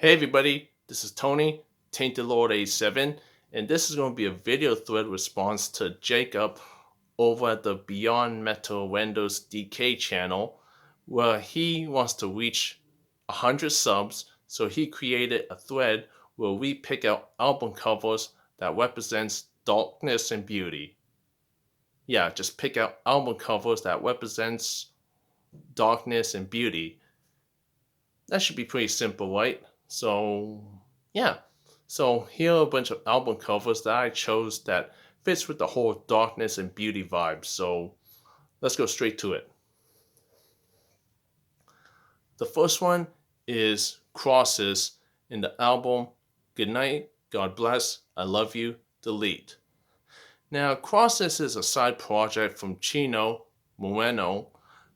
Hey everybody, this is Tony, Tainted Lord 87, and this is going to be a video thread response to Jacob over at the Beyond Metal Windows DK channel, where he wants to reach 100 subs, so he created a thread where we pick out album covers that represents darkness and beauty. Yeah, just pick out album covers that represents darkness and beauty. That should be pretty simple, right? So, yeah. So here are a bunch of album covers that I chose that fits with the whole darkness and beauty vibe. So let's go straight to it. The first one is Crosses in the album Goodnight, God Bless, I Love You, Delete. Now, Crosses is a side project from Chino Moreno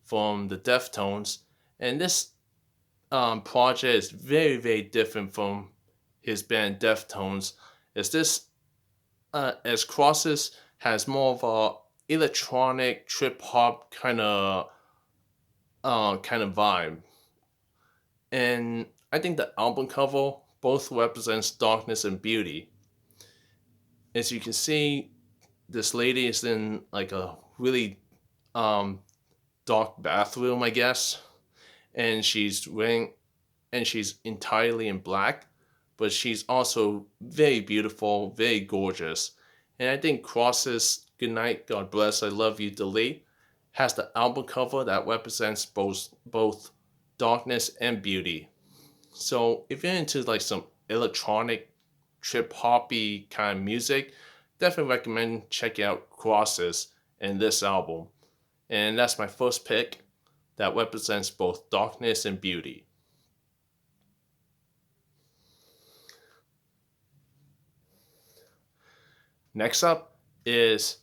from the Deftones, and this project is very, very different from his band Deftones, as this as Crosses has more of a electronic trip hop kind of vibe, and I think the album cover both represents darkness and beauty. As you can see, this lady is in like a really um, dark bathroom, I guess, and she's entirely in black, but she's also very beautiful, very gorgeous. And I think Cross's Goodnight, God Bless, I Love You, Delete has the album cover that represents both darkness and beauty. So if you're into like some electronic trip hoppy kind of music, definitely recommend checking out Crosses and this album. And that's my first pick that represents both darkness and beauty. Next up is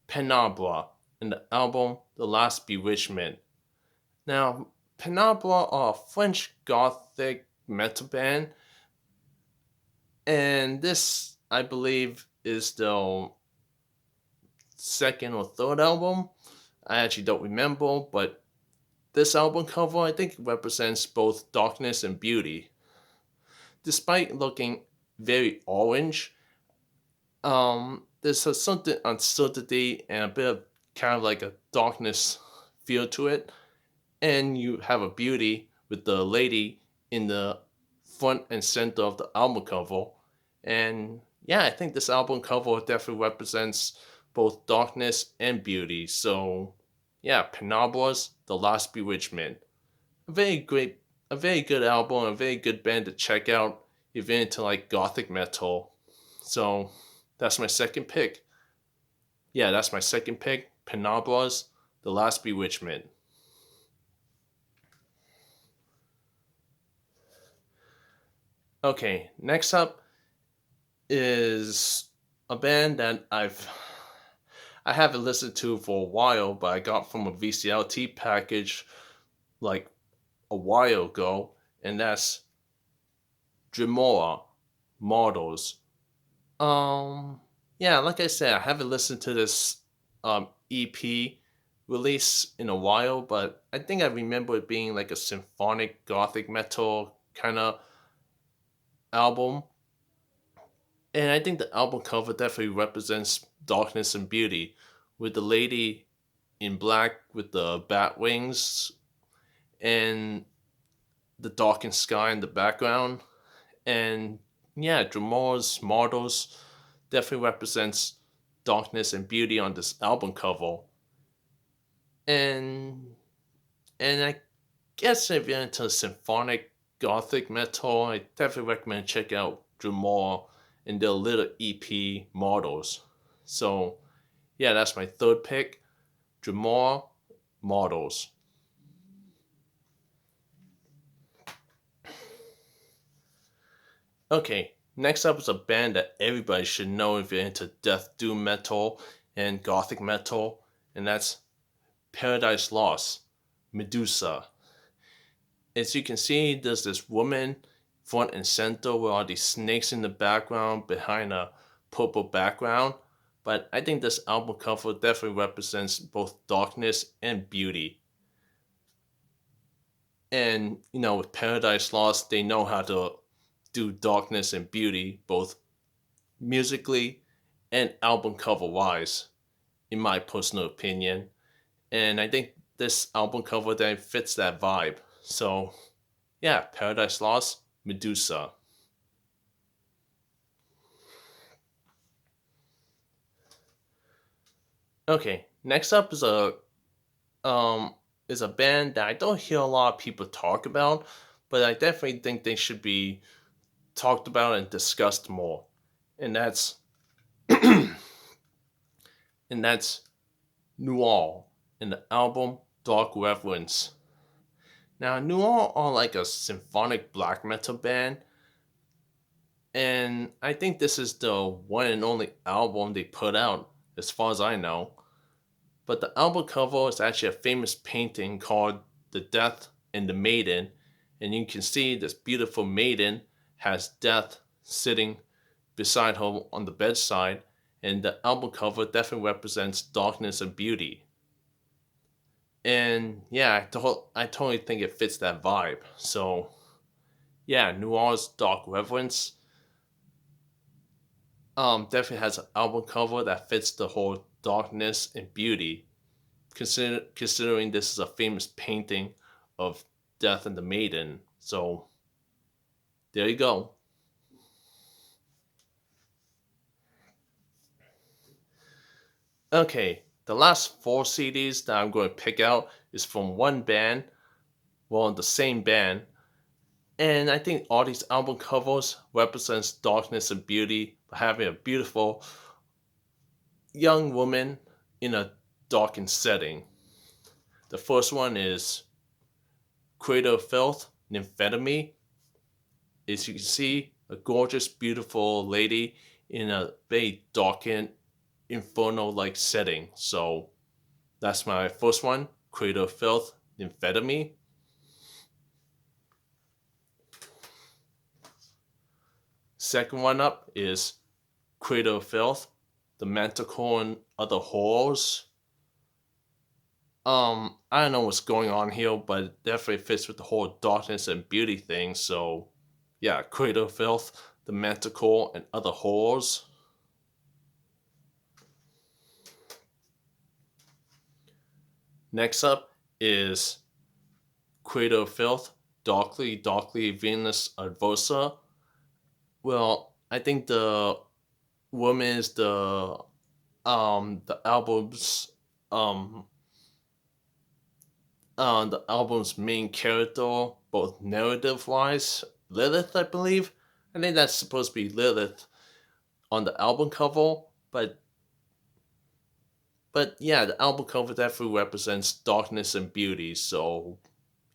Penumbra in the album The Last Bewitchment. Now, Penumbra are a French gothic metal band, and this, I believe, is their second or third album. I actually don't remember, but this album cover I think represents both darkness and beauty. Despite looking very orange, there's something uncertainty and a bit of kind of like a darkness feel to it, and you have a beauty with the lady in the front and center of the album cover. And yeah, I think this album cover definitely represents both darkness and beauty. So yeah, Penumbra's The Last Bewitchment. A very great, a very good album, a very good band to check out if you're into like gothic metal. So that's my second pick. Yeah, that's my second pick. Penumbra's The Last Bewitchment. Okay, next up is a band that I haven't listened to for a while, but I got from a VCLT package like a while ago, and that's Dremora Martyrs. Um, yeah, like I said, I haven't listened to this EP release in a while, but I think I remember it being like a symphonic gothic metal kind of album. And I think the album cover definitely represents darkness and beauty, with the lady in black with the bat wings and the darkened sky in the background. And yeah, Dremora's Martyrs definitely represents darkness and beauty on this album cover. And I guess if you're into symphonic gothic metal, I definitely recommend check out Dremora and their little EP Martyrs. So yeah, that's my third pick, Dremora Martyrs. Okay, next up is a band that everybody should know if you're into death doom metal and gothic metal, and that's Paradise Lost, Medusa. As you can see, there's this woman front and center with all these snakes in the background behind a purple background. But I think this album cover definitely represents both darkness and beauty. And with Paradise Lost, they know how to do darkness and beauty, both musically and album cover wise, in my personal opinion. And I think this album cover then fits that vibe. So yeah, Paradise Lost, Medusa. Okay, next up um is a band that I don't hear a lot of people talk about, but I definitely think they should be talked about and discussed more. And that's and that's Noire in the album Dark Reverence. Now Noire are like a symphonic black metal band, and I think this is the one and only album they put out, as far as I know. But the album cover is actually a famous painting called The Death and the Maiden, and you can see this beautiful maiden has death sitting beside her on the bedside, and the album cover definitely represents darkness and beauty. And yeah, I totally think it fits that vibe. So yeah, Noire's Dark Reverence definitely has an album cover that fits the whole darkness and beauty. Considering this is a famous painting of Death and the Maiden, so there you go. Okay, the last four CDs that I'm going to pick out is from one band, well, the same band, and I think all these album covers represents darkness and beauty by having a beautiful young woman in a darkened setting. The first one is Cradle Filth, Nymphetamine. As you can see, a gorgeous, beautiful lady in a very darkened, inferno-like setting. So that's my first one, Cradle Filth, Nymphetamine. Second one up is Cradle Filth, the Manticore and Other Horrors. I don't know what's going on here, but it definitely fits with the whole darkness and beauty thing. So, yeah, Cradle Filth, the Manticore, and Other Horrors. Next up is Cradle Filth, Darkly Venus Aversa. Well, I think the woman is the um the album's main character, both narrative wise. Lilith, I believe. I think that's supposed to be Lilith on the album cover, but yeah, the album cover definitely represents darkness and beauty. So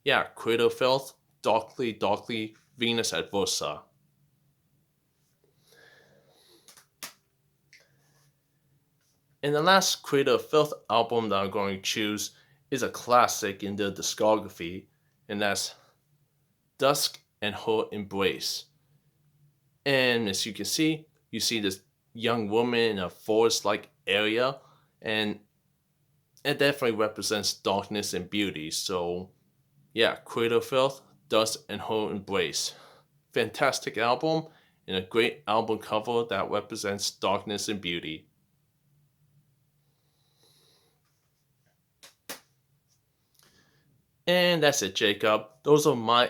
yeah, Cradle Filth, Darkly Venus Adversa. And the last Cradle Filth album that I'm going to choose is a classic in their discography, and that's Dusk and Her Embrace. And as you see this young woman in a forest like area, and it definitely represents darkness and beauty. So, yeah, Cradle Filth, Dusk and Her Embrace. Fantastic album, and a great album cover that represents darkness and beauty. And that's it, Jacob. Those are my